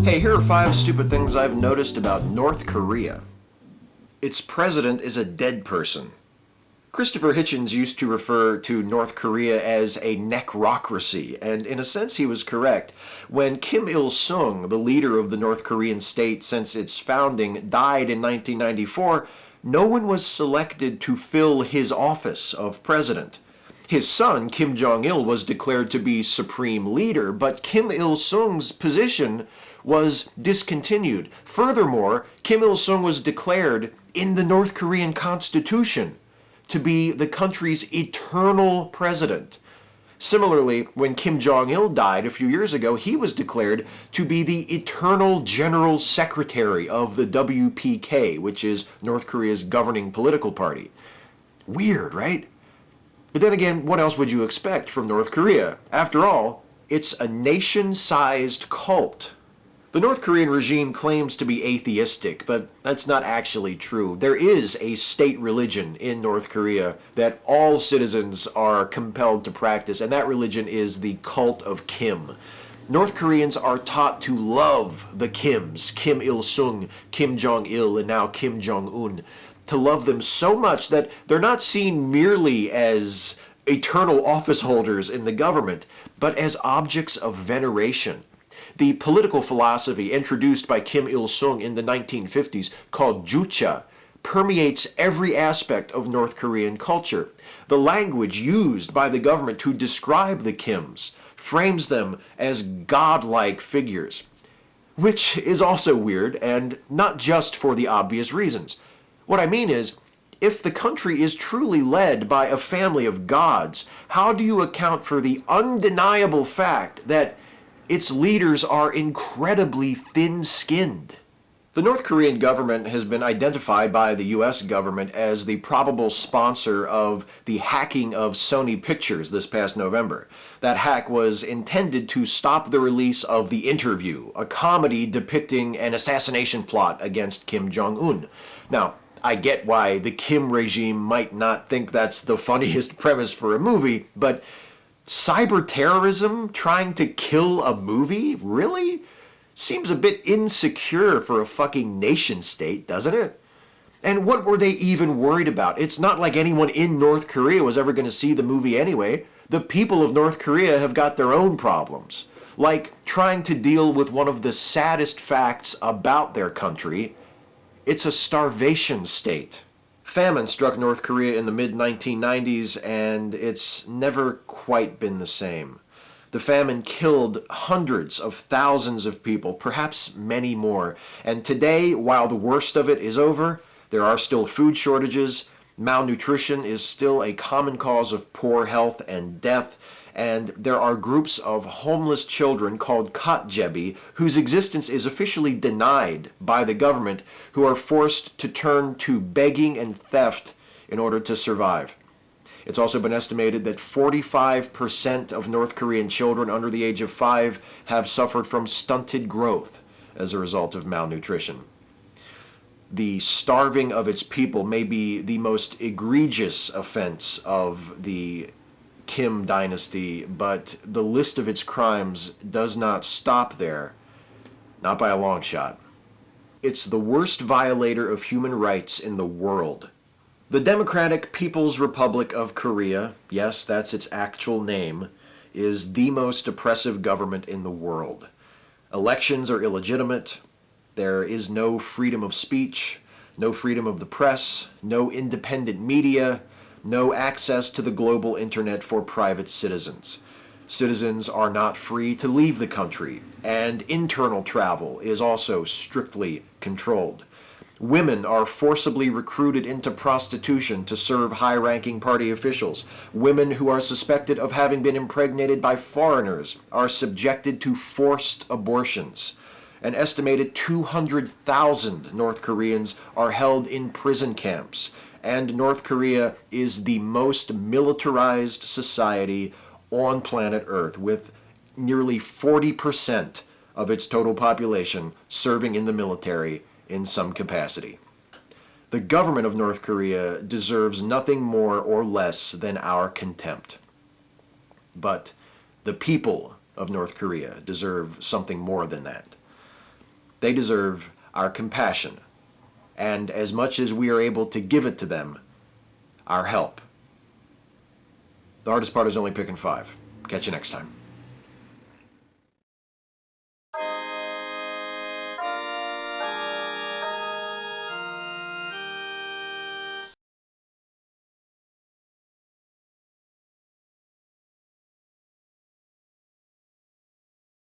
Hey, here are 5 stupid things I've noticed about North Korea. Its president is a dead person. Christopher Hitchens used to refer to North Korea as a necrocracy, and in a sense he was correct. When Kim Il-sung, the leader of the North Korean state since its founding, died in 1994, no one was selected to fill his office of president. His son, Kim Jong-il, was declared to be supreme leader, but Kim Il-sung's position was discontinued. Furthermore, Kim Il-sung was declared in the North Korean constitution to be the country's eternal president. Similarly, when Kim Jong-il died a few years ago, he was declared to be the eternal general secretary of the WPK, which is North Korea's governing political party. Weird, right? But then again, what else would you expect from North Korea? After all, it's a nation-sized cult. The North Korean regime claims to be atheistic, but that's not actually true. There is a state religion in North Korea that all citizens are compelled to practice, and that religion is the cult of Kim. North Koreans are taught to love the Kims, Kim Il-sung, Kim Jong-il, and now Kim Jong-un, to love them so much that they're not seen merely as eternal office holders in the government, but as objects of veneration. The political philosophy introduced by Kim Il-sung in the 1950s, called Jucha, permeates every aspect of North Korean culture. The language used by the government to describe the Kims frames them as godlike figures, which is also weird, and not just for the obvious reasons. What I mean is, if the country is truly led by a family of gods, how do you account for the undeniable fact that its leaders are incredibly thin-skinned? The North Korean government has been identified by the US government as the probable sponsor of the hacking of Sony Pictures this past November. That hack was intended to stop the release of The Interview, a comedy depicting an assassination plot against Kim Jong-un. Now, I get why the Kim regime might not think that's the funniest premise for a movie, but cyber terrorism trying to kill a movie? Really? Seems a bit insecure for a fucking nation state, doesn't it? And what were they even worried about? It's not like anyone in North Korea was ever going to see the movie anyway. The people of North Korea have got their own problems, like trying to deal with one of the saddest facts about their country. It's a starvation state. Famine struck North Korea in the mid-1990s, and it's never quite been the same. The famine killed hundreds of thousands of people, perhaps many more. And today, while the worst of it is over, there are still food shortages, malnutrition is still a common cause of poor health and death, and there are groups of homeless children called katjebi whose existence is officially denied by the government, who are forced to turn to begging and theft in order to survive. It's also been estimated that 45% of North Korean children under the age of 5 have suffered from stunted growth as a result of malnutrition. The starving of its people may be the most egregious offense of the Kim dynasty, but the list of its crimes does not stop there, not by a long shot. It's the worst violator of human rights in the world. The Democratic People's Republic of Korea, yes, that's its actual name, is the most oppressive government in the world. Elections are illegitimate. There is no freedom of speech, no freedom of the press, no independent media, no access to the global internet for private citizens. Citizens are not free to leave the country, and internal travel is also strictly controlled. Women are forcibly recruited into prostitution to serve high-ranking party officials. Women who are suspected of having been impregnated by foreigners are subjected to forced abortions. An estimated 200,000 North Koreans are held in prison camps, and North Korea is the most militarized society on planet Earth, with nearly 40% of its total population serving in the military in some capacity. The government of North Korea deserves nothing more or less than our contempt. But the people of North Korea deserve something more than that. They deserve our compassion, and as much as we are able to give it to them, our help. The hardest part is only picking 5. Catch you next time.